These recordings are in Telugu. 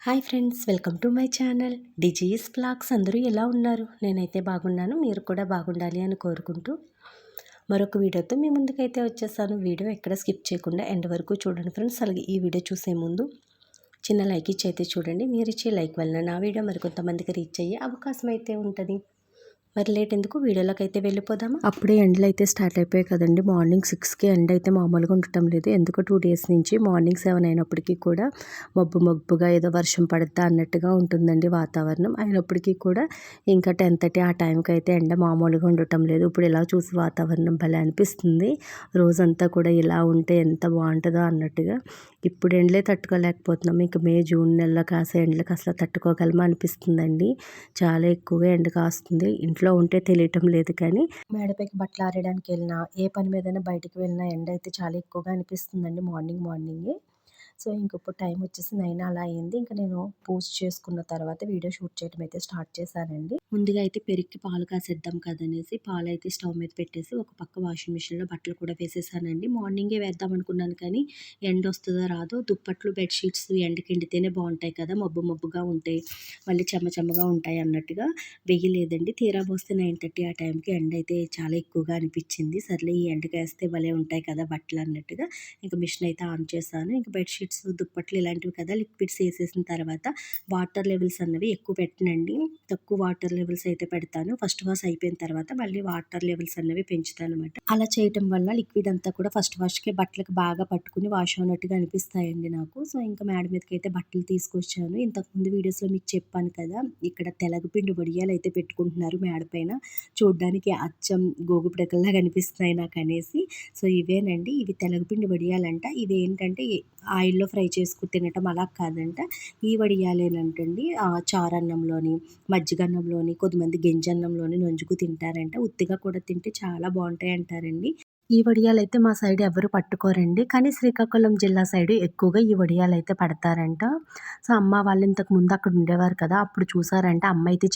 Hi friends, welcome to my channel Digi's Blogs. అందరూ ఎలా ఉన్నారు? నేనైతే బాగున్నాను. మీరు కూడా బాగుండాలి అని కోరుకుంటూ మరొక వీడియోతో మీ ముందుకైతే వచ్చేసాను. వీడియో ఎక్కడ స్కిప్ చేయకుండా ఎండ్ వరకు చూడండి ఫ్రెండ్స్. అలాగే ఈ వీడియో చూసే ముందు చిన్న లైక్ ఇచ్చి అయితే చూడండి. మీరు ఇచ్చే లైక్ వలన నా వీడియో మరికొంతమందికి రీచ్ అయ్యే అవకాశం అయితే ఉంటుంది. మరి లేట్ ఎందుకు, వీడియోలోకి అయితే వెళ్ళిపోదామా. అప్పుడే ఎండలు అయితే స్టార్ట్ అయిపోయాయి కదండి. మార్నింగ్ 6కి ఎండ అయితే మామూలుగా ఉండటం లేదు. ఎందుకు 2 డేస్ నుంచి మార్నింగ్ 7 అయినప్పటికీ కూడా మబ్బుగా ఏదో వర్షం పడతా అన్నట్టుగా ఉంటుందండి వాతావరణం. అయినప్పటికీ కూడా ఇంకా 10:30 ఆ టైంకి అయితే ఎండ మామూలుగా ఉండటం లేదు. ఇప్పుడు ఇలా చూసి వాతావరణం భలే అనిపిస్తుంది. రోజంతా కూడా ఇలా ఉంటే ఎంత బాగుంటుందో అన్నట్టుగా. ఇప్పుడు ఎండలే తట్టుకోలేకపోతున్నాం. ఇంకా మే జూన్ నెలలో కాసే ఎండలకు అసలు తట్టుకోగలమా అనిపిస్తుందండి. చాలా ఎక్కువగా ఎండ కాస్తుంది. ఇంట్లో ఉంటే తెలియటం లేదు. కానీ మేడపైకి బట్టలు ఆరేయడానికి వెళ్ళినా, ఏ పని మీదైనా బయటికి వెళ్ళినా ఎండ అయితే చాలా ఎక్కువగా అనిపిస్తుందండి మార్నింగే. సో ఇప్పుడు టైం వచ్చేసి 9 అలా అయింది. ఇంకా నేను పూజ చేసుకున్న తర్వాత వీడియో షూట్ చేయడం అయితే స్టార్ట్ చేశానండి. ముందుగా అయితే పెరిక్కి పాలు కాసేద్దాం కదనేసి పాలు అయితే స్టవ్ మీద పెట్టేసి ఒక పక్క వాషింగ్ మిషన్లో బట్టలు కూడా వేసేసానండి. మార్నింగే వేద్దాం అనుకున్నాను కానీ ఎండ వస్తుందో రాదో, దుప్పట్లు బెడ్షీట్స్ ఎండకి ఎండితేనే బాగుంటాయి కదా, మబ్బుగా ఉంటాయి, మళ్ళీ చెమ్మగా ఉంటాయి అన్నట్టుగా వేయలేదండి. తీరా పోస్తే 9:30 ఆ టైంకి ఎండ అయితే చాలా ఎక్కువగా అనిపించింది. సర్లే ఈ ఎండకి వేస్తే భలే ఉంటాయి కదా బట్టలు అన్నట్టుగా ఇంకా మిషన్ అయితే ఆన్ చేశాను. ఇంకా బెడ్షీట్స్ దుప్పట్లు ఇలాంటివి కదా లిక్విడ్స్ వేసేసిన తర్వాత వాటర్ లెవెల్స్ అన్నవి ఎక్కువ పెట్టనండి. తక్కువ వాటర్ లెవెల్స్ అయితే పెడతాను. ఫస్ట్ వాష్ అయిపోయిన తర్వాత మళ్ళీ వాటర్ లెవెల్స్ అన్నవి పెంచుతాను అనమాట. అలా చేయటం వల్ల లిక్విడ్ అంతా కూడా ఫస్ట్ వాష్కే బట్టలకు బాగా పట్టుకుని వాష్ అవునట్టుగా అనిపిస్తాయండి నాకు. సో ఇంకా మేడ మీదకి అయితే బట్టలు తీసుకొచ్చాను. ఇంతకుముందు వీడియోస్లో మీకు చెప్పాను కదా, ఇక్కడ తెలగపిండి వడియాలు అయితే పెట్టుకుంటున్నారు మేడపైన. చూడ్డానికి అచ్చం గోగు పిడకల్లా కనిపిస్తున్నాయి నాకు అనేసి. సో ఇవేనండి, ఇవి తెలగపిండి వడియాలంట. ఇవి ఏంటంటే ఆయిల్లో ఫ్రై చేసుకుని తినటం అలా కాదంట. ఈ వడియాలేనంటండి చారన్నంలోని, మజ్జిగన్నంలోని, కొద్దిమంది గింజన్నంలోని నంజుకు తింటారంట. ఉత్తిగా కూడా తింటే చాలా బాగుంటాయి అంటారండి. ఈ వడియాలైతే మా సైడ్ ఎవరు పట్టుకోరండి. కానీ శ్రీకాకుళం జిల్లా సైడ్ ఎక్కువగా ఈ వడియాలైతే పడతారంట. సో అమ్మ వాళ్ళు ఇంతకు ముందు అక్కడ ఉండేవారు కదా, అప్పుడు చూసారంట. అమ్మ అయితే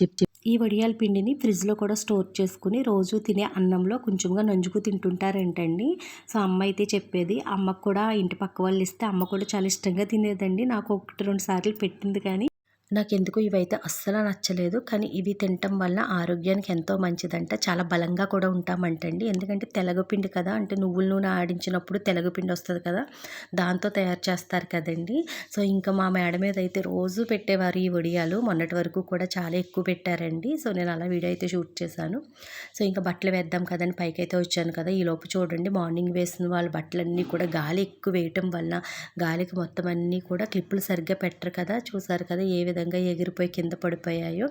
ఈ వడియాల పిండిని ఫ్రిడ్జ్లో కూడా స్టోర్ చేసుకుని రోజు తినే అన్నంలో కొంచెంగా నంజుకు తింటుంటారంటండి. సో అమ్మ అయితే చెప్పేది. అమ్మకు కూడా ఇంటి పక్క వాళ్ళు ఇస్తే అమ్మ కూడా చాలా ఇష్టంగా తినేదండి. నాకు 1-2 సార్లు పెట్టింది. కానీ నాకెందుకో ఇవైతే అస్సలు నచ్చలేదు. కానీ ఇవి తినటం వల్ల ఆరోగ్యానికి ఎంతో మంచిదంట. చాలా బలంగా కూడా ఉంటామంటండి. ఎందుకంటే తెలగపిండి కదా, అంటే నువ్వుల నూనె ఆడించినప్పుడు తెలగపిండి వస్తుంది కదా, దాంతో తయారు చేస్తారు కదండి. సో ఇంకా మా మేడ మీద అయితే రోజు పెట్టేవారు ఈ వడియాలు. మొన్నటి వరకు కూడా చాలా ఎక్కువ పెట్టారండి. సో నేను అలా వీడియో అయితే షూట్ చేశాను. సో ఇంకా బట్టలు వేద్దాం కదని పైకి అయితే వచ్చాను కదా. ఈలోపు చూడండి, మార్నింగ్ వేసిన వాళ్ళ బట్టలన్నీ కూడా గాలి ఎక్కువ వేయటం వల్ల గాలికి మొత్తం అన్నీ కూడా క్లిప్పులు సరిగ్గా పెట్టరు కదా. చూసారు కదా ఏ విధంగా ఎగిరిపోయి కింద పడిపోయాయో.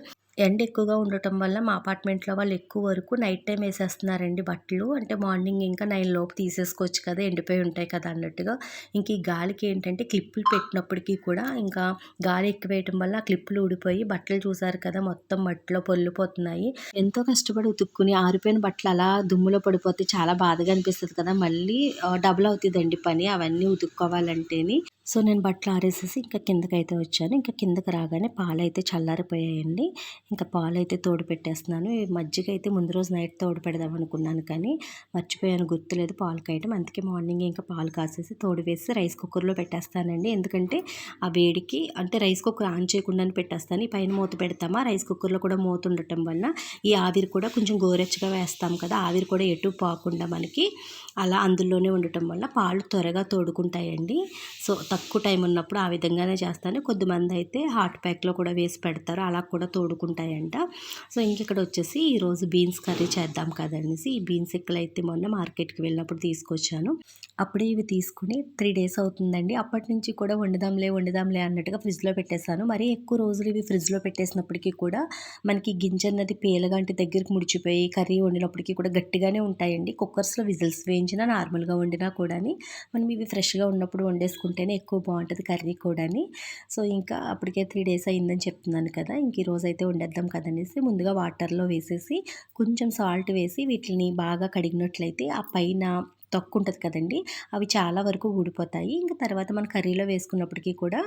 ఎండ ఎక్కువగా ఉండటం వల్ల మా అపార్ట్మెంట్లో వాళ్ళు ఎక్కువ వరకు నైట్ టైం వేసేస్తున్నారండి బట్టలు. అంటే మార్నింగ్ ఇంకా 9 లోపు తీసేసుకోవచ్చు కదా, ఎండిపోయి ఉంటాయి కదా అన్నట్టుగా. ఇంక ఈ గాలికి ఏంటంటే క్లిప్పులు పెట్టినప్పటికీ కూడా ఇంకా గాలి ఎక్కువ వేయటం వల్ల ఆ క్లిప్పులు ఊడిపోయి బట్టలు చూసారు కదా మొత్తం మట్టిలో పొల్లిపోతున్నాయి. ఎంతో కష్టపడి ఉతుక్కుని ఆరిపోయిన బట్టలు అలా దుమ్ములో పడిపోతే చాలా బాధగా అనిపిస్తుంది కదా. మళ్ళీ డబుల్ అవుతుందండి పని అవన్నీ ఉతుక్కోవాలంటేని. సో నేను బట్టలు ఆరేసేసి ఇంకా కిందకైతే వచ్చాను. ఇంకా కిందకి రాగానే పాలు అయితే చల్లారిపోయాయండి. ఇంకా పాలు అయితే తోడు పెట్టేస్తున్నాను. ఈ మజ్జిగ అయితే ముందు రోజు నైట్ తోడు పెడదాం అనుకున్నాను కానీ మర్చిపోయాను, గుర్తులేదు పాలు కాయటం. అందుకే మార్నింగ్ ఇంకా పాలు కాసేసి తోడు వేసి రైస్ కుక్కర్లో పెట్టేస్తానండి. ఎందుకంటే ఆ వేడికి అంటే రైస్ కుక్కర్ ఆన్ చేయకుండానే పెట్టేస్తాను. ఈ పైన మూత పెడతామా, రైస్ కుక్కర్లో కూడా మూత ఉండటం వల్ల ఈ ఆవిరి కూడా కొంచెం గోరెచ్చగా వేస్తాం కదా, ఆవిరి కూడా ఎటు పోకుండా మనకి అలా అందులోనే ఉండటం వల్ల పాలు త్వరగా తోడుకుంటాయండి. సో తక్కువ టైం ఉన్నప్పుడు ఆ విధంగానే చేస్తాను. కొద్దిమంది అయితే హాట్ ప్యాక్లో కూడా వేసి పెడతారు, అలా కూడా తోడుకుంటాయంట. సో ఇంక ఇక్కడ వచ్చేసి ఈరోజు బీన్స్ కర్రీ చేద్దాం కదనేసి ఈ బీన్స్ ఎక్కలు అయితే మొన్న మార్కెట్కి వెళ్ళినప్పుడు తీసుకొచ్చాను. అప్పుడే ఇవి తీసుకుని 3 డేస్ అవుతుందండి. అప్పటి నుంచి కూడా వండుదాంలే అన్నట్టుగా ఫ్రిడ్జ్లో పెట్టేశాను. మరీ ఎక్కువ రోజులు ఇవి ఫ్రిడ్జ్లో పెట్టేసినప్పటికీ కూడా మనకి గింజ అన్నది పేలగంటి దగ్గరికి ముడిచిపోయి కర్రీ వండినప్పటికీ కూడా గట్టిగానే ఉంటాయండి. కుక్కర్స్లో విజిల్స్ వేయించినా నార్మల్గా వండినా కూడా మనం ఇవి ఫ్రెష్గా ఉన్నప్పుడు వండేసుకుంటేనే ఎక్కువ బాగుంటుంది కర్రీ కూడా. సో ఇంకా అప్పటికే 3 డేస్ అయిందని చెప్తున్నాను కదా. ఇంక ఈరోజు అయితే వండేద్దాం కదనేసి ముందుగా వాటర్లో వేసేసి కొంచెం సాల్ట్ వేసి వీటిని బాగా కడిగినట్లయితే ఆ పైన తొక్కు ఉంటుంది కదండి, అవి చాలా వరకు ఊడిపోతాయి. ఇంకా తర్వాత మన కర్రీలో వేసుకున్నప్పటికీ కూడా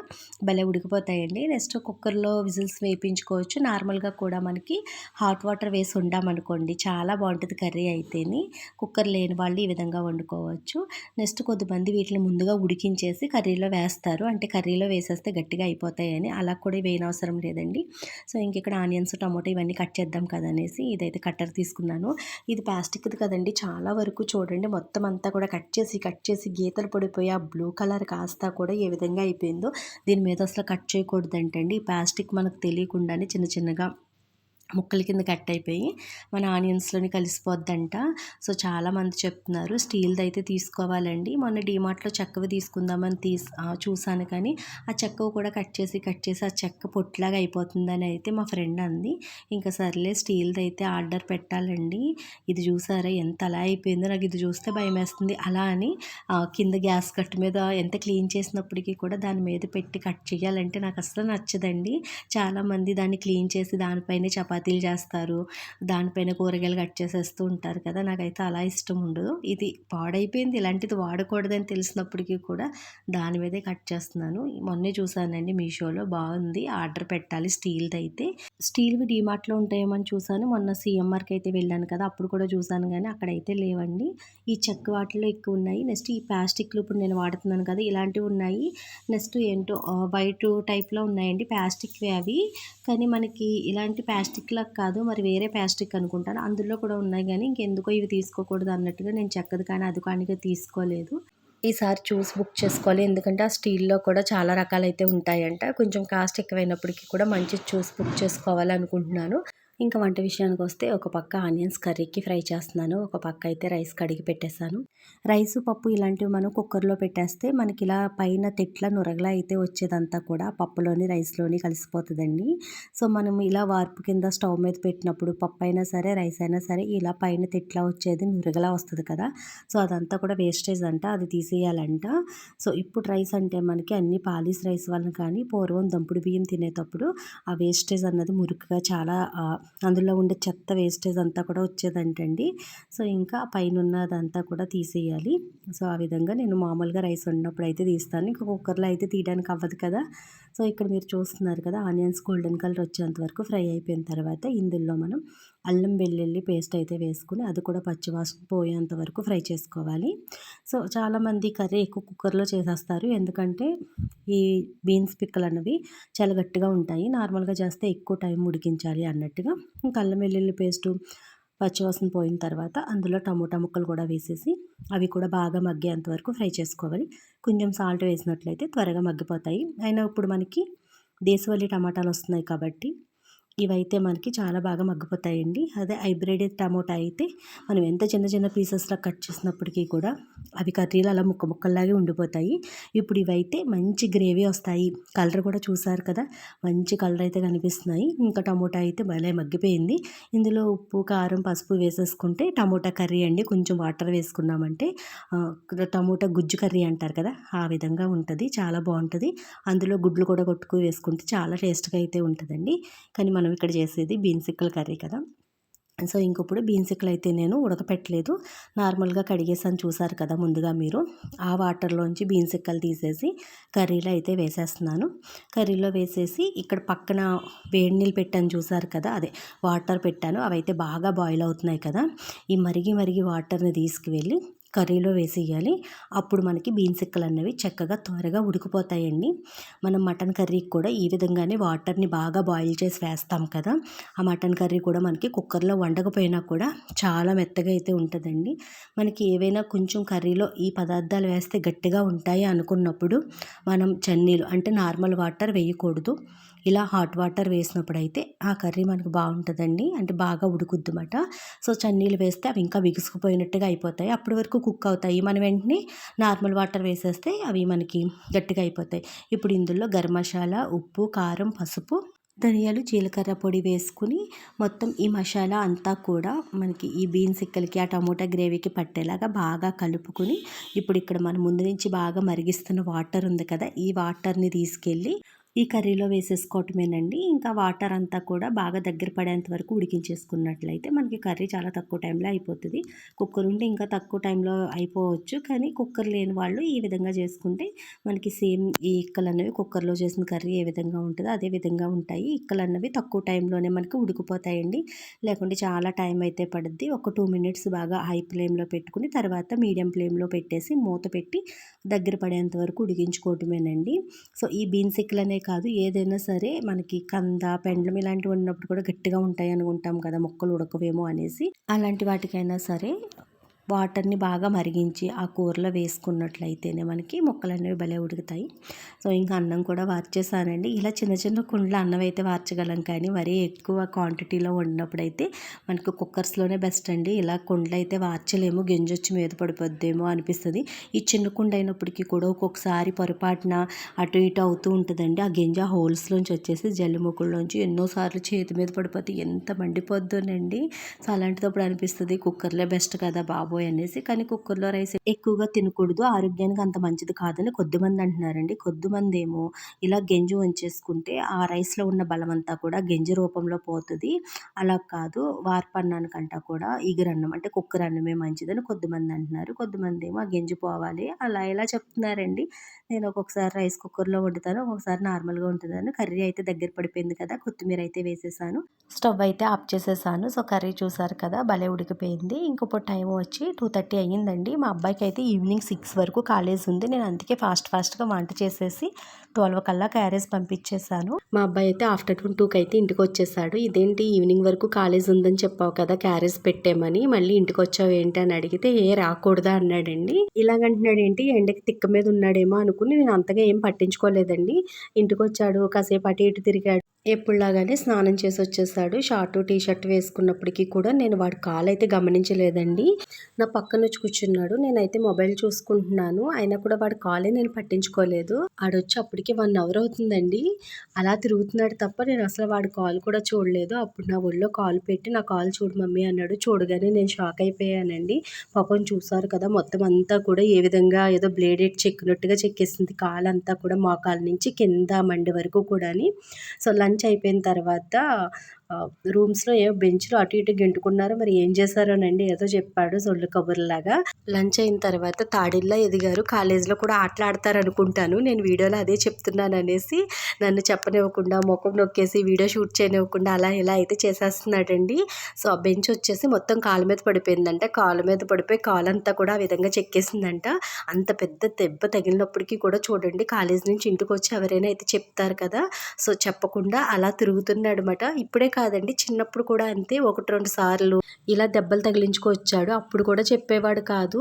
భలే ఉడికిపోతాయండి. నెక్స్ట్ కుక్కర్లో విజిల్స్ వేయించుకోవచ్చు. నార్మల్గా కూడా మనకి హాట్ వాటర్ వేసి వండామనుకోండి చాలా బాగుంటుంది కర్రీ అయితేని. కుక్కర్ లేని వాళ్ళు ఈ విధంగా వండుకోవచ్చు. నెక్స్ట్ కొంతమంది వీటిని ముందుగా ఉడికించేసి కర్రీలో వేస్తారు, అంటే కర్రీలో వేసేస్తే గట్టిగా అయిపోతాయని. అలా కూడా వేయనవసరం లేదండి. సో ఇంక ఇక్కడ ఆనియన్స్, టమాటో ఇవన్నీ కట్ చేద్దాం కదా అనేసి ఇదైతే కట్టర్ తీసుకున్నాను. ఇది ప్లాస్టిక్ది కదండి, చాలా వరకు చూడండి మొత్తం అంతా కూడా కట్ చేసి గీతలు పడిపోయి ఆ బ్లూ కలర్ కాస్తా కూడా ఏ విధంగా అయిపోయిందో. దీని మీద అసలు కట్ చేయకూడదంటండి. ఈ ప్లాస్టిక్ మనకు తెలియకుండానే చిన్న చిన్నగా ముక్కల కింద కట్ అయిపోయి మన ఆనియన్స్లోని కలిసిపోద్దంట. సో చాలామంది చెప్తున్నారు స్టీల్ది అయితే తీసుకోవాలండి. మొన్న డీమార్ట్లో చెక్కవి తీసుకుందామని చూసాను, కానీ ఆ చెక్కవి కూడా కట్ చేసి ఆ చెక్క పొట్లాగా అయిపోతుందని అయితే మా ఫ్రెండ్ అంది. ఇంకా సర్లే స్టీల్ది అయితే ఆర్డర్ పెట్టాలండి. ఇది చూసారా ఎంత అలా అయిపోయిందో, నాకు ఇది చూస్తే భయం వేస్తుంది. అలా అని కింద గ్యాస్ కట్టు మీద ఎంత క్లీన్ చేసినప్పటికీ కూడా దాని మీద పెట్టి కట్ చేయాలంటే నాకు అసలు నచ్చదండి. చాలామంది దాన్ని క్లీన్ చేసి దానిపైనే చపాతీలు చేస్తారు, దానిపైన కూరగాయలు కట్ చేసేస్తూ ఉంటారు కదా. నాకైతే అలా ఇష్టం ఉండదు. ఇది పాడైపోయింది, ఇలాంటిది వాడకూడదని తెలిసినప్పటికీ కూడా దాని మీదే కట్ చేస్తున్నాను. మొన్నే చూసానండి మీషోలో, బాగుంది, ఆర్డర్ పెట్టాలి స్టీల్ది అయితే. స్టీల్వి డీమార్ట్లో ఉంటాయేమో అని చూసాను. మొన్న సిఎంఆర్కి అయితే వెళ్ళాను కదా, అప్పుడు కూడా చూసాను, కానీ అక్కడైతే లేవండి. ఈ చెక్క వాటిలో ఎక్కువ ఉన్నాయి. నెక్స్ట్ ఈ ప్లాస్టిక్లు ఇప్పుడు నేను వాడుతున్నాను కదా, ఇలాంటివి ఉన్నాయి. నెక్స్ట్ ఏంటో వైట్ టైప్లో ఉన్నాయండి ప్లాస్టిక్వి అవి, కానీ మనకి ఇలాంటి ప్లాస్టిక్లా కాదు, మరి వేరే ప్లాస్టిక్ అనుకుంటాను. అందులో కూడా ఉన్నాయి, కానీ ఇంకెందుకో ఇవి తీసుకోకూడదు అన్నట్టుగా నేను చెక్కది కానీ అది కానీ తీసుకోలేదు. ఈసారి చూసి బుక్ చేసుకోవాలి, ఎందుకంటే ఆ స్టీల్లో కూడా చాలా రకాలైతే ఉంటాయంట. కొంచెం కాస్ట్ ఎక్కువైనప్పటికీ కూడా మంచి చూసి బుక్ చేసుకోవాలి అనుకుంటున్నాను. ఇంకా వంట విషయానికి వస్తే ఒక పక్క ఆనియన్స్ కర్రీకి ఫ్రై చేస్తున్నాను, ఒక పక్క అయితే రైస్ కడిగి పెట్టేశాను. రైసు, పప్పు ఇలాంటివి మనం కుక్కర్లో పెట్టేస్తే మనకి ఇలా పైన తెట్ల నురగలా అయితే వచ్చేదంతా కూడా పప్పులోని రైస్లోని కలిసిపోతుందండి. సో మనం ఇలా వార్పు కింద స్టవ్ మీద పెట్టినప్పుడు పప్పు అయినా సరే రైస్ అయినా సరే ఇలా పైన తెట్లా వచ్చేది నురగలా వస్తుంది కదా. సో అదంతా కూడా వేస్టేజ్ అంట, అది తీసేయాలంట. సో ఇప్పుడు రైస్ అంటే మనకి అన్ని పాలిష్ రైస్ వలన కానీ పూర్వం దంపుడు బియ్యం తినేటప్పుడు ఆ వేస్టేజ్ అన్నది మురుకుగా చాలా అందులో ఉండే చెత్త వేస్టేజ్ అంతా కూడా వచ్చేదంటండి. సో ఇంకా పైన ఉన్నదంతా కూడా తీసేయాలి. సో ఆ విధంగా నేను మామూలుగా రైస్ వండినప్పుడు అయితే తీస్తాను, ఇంకా కుక్కర్లో అయితే తీయడానికి అవ్వదు కదా. సో ఇక్కడ మీరు చూస్తున్నారు కదా, ఆనియన్స్ గోల్డెన్ కలర్ వచ్చేంత వరకు ఫ్రై అయిపోయిన తర్వాత ఇందులో మనం అల్లం వెల్లుల్లి పేస్ట్ అయితే వేసుకుని అది కూడా పచ్చివాసన పోయేంత వరకు ఫ్రై చేసుకోవాలి. సో చాలామంది కర్రీ ఎక్కువ కుక్కర్లో చేసేస్తారు, ఎందుకంటే ఈ బీన్స్ పిక్కలు అన్నవి చాలా గట్టిగా ఉంటాయి, నార్మల్గా చేస్తే ఎక్కువ టైం ఉడికించాలి అన్నట్టుగా. ఇంకా అల్లం వెల్లుల్లి పేస్టు పచ్చివాసన పోయిన తర్వాత అందులో టమోటా ముక్కలు కూడా వేసేసి అవి కూడా బాగా మగ్గేంత వరకు ఫ్రై చేసుకోవాలి. కొంచెం సాల్ట్ వేసినట్లయితే త్వరగా మగ్గిపోతాయి. అయినా ఇప్పుడు మనకి దేశవాళీ టమాటాలు వస్తున్నాయి కాబట్టి ఇవైతే మనకి చాలా బాగా మగ్గిపోతాయండి. అదే హైబ్రిడ్ టమోటా అయితే మనం ఎంత చిన్న చిన్న పీసెస్లా కట్ చేసినప్పటికీ కూడా అవి కర్రీలు అలా ముక్కల్లాగే ఉండిపోతాయి. ఇప్పుడు ఇవైతే మంచి గ్రేవీ వస్తాయి. కలర్ కూడా చూసారు కదా, మంచి కలర్ అయితే కనిపిస్తున్నాయి. ఇంకా టమోటా అయితే భలే మగ్గిపోయింది. ఇందులో ఉప్పు, కారం, పసుపు వేసేసుకుంటే టమోటా కర్రీ అండి. కొంచెం వాటర్ వేసుకున్నామంటే టమోటా గుజ్జు కర్రీ అంటారు కదా, ఆ విధంగా ఉంటుంది, చాలా బాగుంటుంది. అందులో గుడ్లు కూడా కొట్టుకు వేసుకుంటే చాలా టేస్ట్గా అయితే ఉంటుందండి. కానీ మనం ఇక్కడ చేసేది బీన్సిక్కల కర్రీ కదా. సో ఇంకప్పుడు బీన్సిక్కలు అయితే నేను ఉడకపెట్టలేదు, నార్మల్గా కడిగేసాను, చూసారు కదా ముందుగా మీరు. ఆ వాటర్లోంచి బీన్సిక్కలు తీసేసి కర్రీలో అయితే వేసేస్తున్నాను. కర్రీలో వేసేసి ఇక్కడ పక్కన వేడి నీళ్ళు పెట్టాను, చూసారు కదా, అదే వాటర్ పెట్టాను. అవైతే బాగా బాయిల్ అవుతున్నాయి కదా. ఈ మరిగి వాటర్ని తీసుకువెళ్ళి కర్రీలో వేసేయాలి. అప్పుడు మనకి బీన్సిక్కలు అనేవి చక్కగా త్వరగా ఉడికిపోతాయండి. మనం మటన్ కర్రీకి కూడా ఈ విధంగానే వాటర్ని బాగా బాయిల్ చేసి వేస్తాం కదా. ఆ మటన్ కర్రీ కూడా మనకి కుక్కర్లో వండకపోయినా కూడా చాలా మెత్తగా అయితే ఉంటుందండి. మనకి ఏవైనా కొంచెం కర్రీలో ఈ పదార్థాలు వేస్తే గట్టిగా ఉంటాయి అనుకున్నప్పుడు మనం చన్నీళ్ళు అంటే నార్మల్ వాటర్ వేయకూడదు, ఇలా హాట్ వాటర్ వేసినప్పుడు అయితే ఆ కర్రీ మనకు బాగుంటుందండి, అంటే బాగా ఉడుకుద్దన్నమాట. సో చన్నీళ్ళు వేస్తే అవి ఇంకా బిగుసుకుపోయినట్టుగా అయిపోతాయి, అప్పటి వరకు కుక్ అవుతాయి. మనం వెంటనే నార్మల్ వాటర్ వేసేస్తే అవి మనకి గట్టిగా అయిపోతాయి. ఇప్పుడు ఇందులో గరం మసాలా, ఉప్పు, కారం, పసుపు, ధనియాలు, జీలకర్ర పొడి వేసుకుని మొత్తం ఈ మసాలా అంతా కూడా మనకి ఈ బీన్సిక్కలకి ఆ టమోటా గ్రేవీకి పట్టేలాగా బాగా కలుపుకుని ఇప్పుడు ఇక్కడ మనం ముందు నుంచి బాగా మరిగిస్తున్న వాటర్ ఉంది కదా, ఈ వాటర్ని తీసుకెళ్ళి ఈ కర్రీలో వేసేసుకోవటమేనండి. ఇంకా వాటర్ అంతా కూడా బాగా దగ్గర పడేంత వరకు ఉడికించేసుకున్నట్లయితే మనకి కర్రీ చాలా తక్కువ టైంలో అయిపోతది. కుక్కర్ ఉంటే ఇంకా తక్కువ టైంలో అయిపోవచ్చు. కానీ కుక్కర్ లేని వాళ్ళు ఈ విధంగా చేసుకుంటే మనకి సేమ్ ఈ ఇక్కలనేవి కుక్కర్‌లో చేసిన కర్రీ ఏ విధంగా ఉంటదో అదే విధంగా ఉంటాయి. ఇక్కలన్నవి తక్కువ టైంలోనే మనకి ఉడికిపోతాయండి. లేకుంటే చాలా టైం అయితే పడుద్ది. ఒక 2 మినిట్స్ బాగా హై ఫ్లేమ్‌లో పెట్టుకొని తర్వాత మీడియం ఫ్లేమ్‌లో పెట్టేసి మూత పెట్టి దగ్గర పడేంత వరకు ఉడికించుకోవటమేనండి. సో, ఈ బీన్స్ ఇక్కలనే కాదు ఏదైనా సరే మనకి కంద, పెండలం ఇలాంటివి వండినప్పుడు కూడా గట్టిగా ఉంటాయి అనుకుంటాం కదా! ముక్కలు ఉడకవేమో అనేసి. అలాంటి వాటికైనా సరే వాటర్‌ని బాగా మరిగించి ఆ కూరలో వేసుకున్నట్లయితేనే మనకి ముక్కలనేవి భలే ఉడుకుతాయి. సో, ఇంకా అన్నం కూడా వార్చేసానండి. ఇలా చిన్న చిన్న కుండలో అన్నం అయితే వార్చగలం కానీ మరీ ఎక్కువ క్వాంటిటీలో వండినప్పుడైతే మనకు కుక్కర్స్‌లోనే బెస్ట్ అండి. ఇలా కుండలో అయితే వార్చలేము. గెంజొచ్చి మీద పడిపోద్దేమో అనిపిస్తది. ఈ చిన్న కుండ అయినప్పటికీ కూడా ఒక్కొక్కసారి పొరపాటున అటు ఇటు అవుతూ ఉంటదండి. ఆ గింజ హోల్స్‌లోంచి వచ్చేసి జల్లి ముకుల్లోంచి ఎన్నో సార్లు చేతి మీద పడిపోతే ఎంత మండిపోద్దోనండి. సో, అలాంటిదప్పుడు అనిపిస్తది కుక్కర్‌లే బెస్ట్ కదా బాబోయ్! అనేసి. కానీ కుక్కర్‌లో రైస్ ఎక్కువగా తినకూడదు. ఆరోగ్యానికి అంత మంచిది కాదని కొద్దిమంది అంటున్నారండి. కొద్దిమందేమో ఇలా గెంజి వంచేసుకుంటే ఆ రైస్‌లో ఉన్న బలమంతా కూడా గెంజి రూపంలో పోతది. అలా కాదు వార్పన్నానికంటా కూడా ఇగురన్నం అంటే కుక్కర్ అన్నమే మంచిదని కొద్దిమంది అంటున్నారు. కొద్దిమందేమో ఆ గెంజి పోవాలి అలా ఇలా చెప్తున్నారండి. నేను ఒక్కొక్కసారి రైస్ కుక్కర్‌లో వండుతాను. ఒక్కొక్కసారి నార్మల్‌గా వండుతాను. కర్రీ అయితే దగ్గర పడిపోయింది కదా! కొత్తిమీర అయితే వేసేసాను. స్టవ్ అయితే ఆఫ్ చేసేసాను. సో, కర్రీ చూసారు కదా! భలే ఉడికిపోయింది. ఇంకిప్పుడు టైం వచ్చి 2:30 అయ్యిందండి. మా అబ్బాయికైతే ఈవినింగ్ 6 వరకు కాలేజ్ ఉంది. నేను అందుకే ఫాస్ట్‌గా వంట చేసేసి 12 కల్లా క్యారేజ్ పంపించేసాను. మా అబ్బాయి అయితే ఆఫ్టర్‌నూన్ 2కి అయితే ఇంటికొచ్చేసాడు. ఇదేంటి ఈవినింగ్ వరకు కాలేజ్ ఉందని చెప్పావు కదా! క్యారేజ్ పెట్టామని మళ్ళీ ఇంటికొచ్చావు ఏంటి అని అడిగితే రాకూడదా అన్నాడండి. ఇలాగంటున్నాడేంటి ఎండకి తిక్క మీద ఉన్నాడేమో అనుకుని నేను అంతగా ఏం పట్టించుకోలేదండి. ఇంటికొచ్చాడు కాసేపు అటు ఇటు తిరిగాడు. ఎప్పుడులాగానే స్నానం చేసొచ్చేసాడు. షార్టు, టీ షర్ట్ వేసుకున్నప్పటికీ కూడా నేను వాడి కాలైతే గమనించలేదండి. నా పక్కనొచ్చి కూర్చున్నాడు. నేనైతే మొబైల్ చూసుకుంటున్నాను. అయినా కూడా వాడి కాలే నేను పట్టించుకోలేదు. ఆడొచ్చి అప్పటికి 1 అవర్ అవుతుందండి. అలా తిరుగుతున్నాడు తప్ప నేనసలు వాడి కాల్ కూడా చూడలేదు. అప్పుడు నా ఒళ్ళో కాలు పెట్టి, "నా కాలు చూడు మమ్మీ" అన్నాడు. చూడగానే నేను షాక్ అయిపోయానండి. పాపం చూసారు కదా! మొత్తం అంతా కూడా ఏ విధంగా ఏదో బ్లేడెడ్ చెక్కినట్టుగా చెక్కేసింది. కాలంతా కూడా మోకాలు నుంచి కింద మండి వరకు కూడాని. సో, లంచ్ అయిపోయిన తర్వాత రూమ్స్‌లో ఏవో బెంచ్‌లో అటు ఇటు గెంటుకున్నారు. మరి ఏం చేశారోనండి ఏదో చెప్పాడు సొల్లు కబుర్లాగా. లంచ్ అయిన తర్వాత తాడిల్లా ఎదిగారు. కాలేజ్‌లో కూడా ఆటలాడతారనుకుంటాను. నేను వీడియోలో అదే చెప్తున్నాననేసి నన్ను చెప్పనివ్వకుండా మొఖం నొక్కేసి వీడియో షూట్ చేయనివ్వకుండా అలా ఇలా అయితే చేసేస్తున్నాడండి. సో, ఆ బెంచ్ వచ్చేసి మొత్తం కాలు మీద పడిపోయిందంట. కాలు మీద పడిపోయి కాలంతా కూడా ఆ విధంగా చెక్కేసిందంట. అంత పెద్ద దెబ్బ తగిలినప్పటికీ కూడా చూడండి కాలేజీ నుంచి ఇంటికొచ్చి ఎవరైనా అయితే చెప్తారు కదా! సో, చెప్పకుండా అలా తిరుగుతున్నాడనమాట. ఇప్పుడే కాదండి చిన్నప్పుడు కూడా అంతే 1, 2 సార్లు ఇలా దెబ్బలు తగిలించుకొచ్చాడు. అప్పుడు కూడా చెప్పేవాడు కాదు.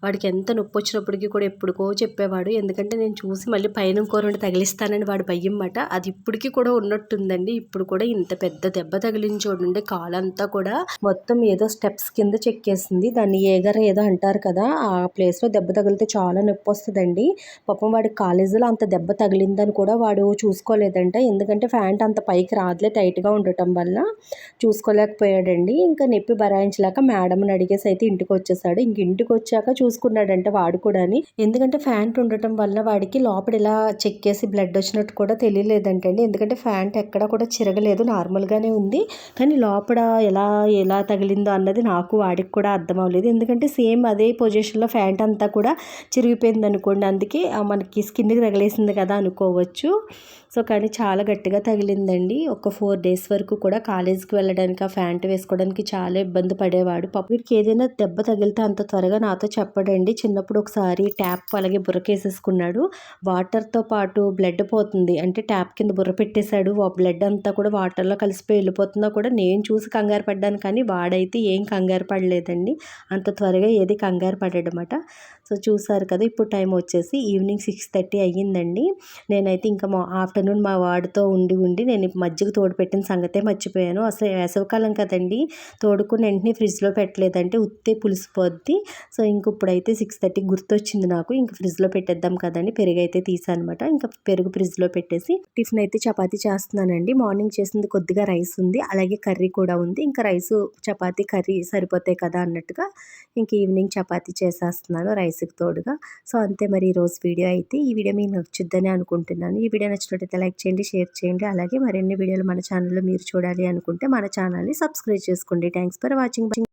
వాడికి ఎంత నొప్పొచ్చినప్పటికి కూడా ఎప్పుడుకో చెప్పేవాడు. ఎందుకంటే నేను చూసి మళ్ళీ పైన ఇంకో 2 తగిలిస్తానని వాడి భయమట. అది ఇప్పటికి కూడా ఉన్నట్టుందండి. ఇప్పుడు కూడా ఇంత పెద్ద దెబ్బ తగిలింది చూడండి కాలంతా కూడా మొత్తం ఏదో స్టెప్స్ కింద చెక్కేసింది. దాన్ని ఏగర్ ఏదో అంటారు కదా! ఆ ప్లేస్‌లో దెబ్బ తగిలితే చాలా నొప్పొస్తదండి. పాపం వాడికి కాలేజీలో అంత దెబ్బ తగిలిందని కూడా వాడు చూసుకోలేదంట. ఎందుకంటే ప్యాంట్ అంత పైకి రాదులే టైట్‌గా ఉండటం వల్ల చూసుకోలేకపోయాడండి. ఇంకా నొప్పి భరాయించలేక మేడంని అడిగేసి అయితే ఇంటికొచ్చేసాడు. ఇంక ఇంటికొచ్చాక చూసుకున్నాడంట వాడు కూడాని. ఎందుకంటే ప్యాంట్ ఉండటం వల్ల వాడికి లోపల ఇలా చెక్కేసి బ్లడ్ వచ్చినట్టు కూడా తెలియలేదంటండి. ఎందుకంటే ప్యాంట్ ఎక్కడా కూడా చిరగలేదు నార్మల్‌గానే ఉంది. కానీ లోపల ఎలా తగిలిందో అన్నది నాకు వాడికి కూడా అర్థం అవ్వలేదు. ఎందుకంటే సేమ్ అదే పొజిషన్‌లో ప్యాంట్ అంతా కూడా చిరిగిపోయిందనుకోండి. అందుకే మనకి స్కిన్‌కి తగిలేసింది కదా అనుకోవచ్చు. సో, కానీ చాలా గట్టిగా తగిలిందండి. ఒక 4 డేస్ వరకు కూడా కాలేజీకి వెళ్ళడానికి ఆ ప్యాంట్ వేసుకోవడానికి చాలా ఇబ్బంది పడేవాడు. పాపం వీడికి ఏదైనా దెబ్బ తగిలితే అంత త్వరగా నాతో చెప్పడండి. చిన్నప్పుడు ఒకసారి ట్యాప్ అలాగే బుర్రకేసేసుకున్నాడు. వాటర్‌తో పాటు బ్లడ్ పోతుంది. అంటే ట్యాప్ కింద బుర్ర పెట్టేశాడు. ఆ బ్లడ్ అంతా కూడా వాటర్‌లో కలిసిపోయి వెళ్ళిపోతున్నా కూడా నేను చూసి కంగారు పడ్డాను కానీ వాడైతే ఏం కంగారు పడలేదండి. అంత త్వరగా ఏది కంగారు పడడమాట. సో, చూసారు కదా! ఇప్పుడు టైం వచ్చేసి ఈవినింగ్ 6:30 అయ్యిందండి. నేనైతే ఇంకా ఆఫ్టర్‌నూన్ మా వాడితో ఉండి నేను మజ్జిగ తోడుపెట్టిన సంగతే మర్చిపోయాను. అసలు వేసవికాలం కదండీ! తోడుకుని వెంటనే ఫ్రిడ్జ్‌లో పెట్టలేదంటే ఉత్తే పులిసిపోద్ది. సో, ఇంక ఇప్పుడైతే 6:30 గుర్తొచ్చింది నాకు. ఇంక ఫ్రిడ్జ్‌లో పెట్టేద్దాం కదండీ! పెరుగైతే తీసానమాట. ఇంకా పెరుగు ఫ్రిడ్జ్‌లో పెట్టేసి టిఫిన్ అయితే చపాతీ చేస్తున్నానండి. మార్నింగ్ చేసింది కొద్దిగా రైస్ ఉంది. అలాగే కర్రీ కూడా ఉంది. ఇంకా రైసు, చపాతీ, కర్రీ సరిపోతాయి కదా అన్నట్టుగా ఇంక ఈవినింగ్ చపాతీ చేసేస్తున్నాను రైస్‌కి తోడుగా. సో, అంతే మరి ఈరోజు వీడియో అయితే. ఈ వీడియో మీకు నచ్చుద్దని అనుకుంటున్నాను. ఈ వీడియో నచ్చినట్లయితే లైక్ చేయండి, షేర్ చేయండి. అలాగే మరిన్ని వీడియోలు మన ఛానల్‌లో మీరు చూడాలి అనుకుంటే మన ఛానల్‌ని సబ్స్క్రైబ్ చేసుకోండి. Thanks for watching.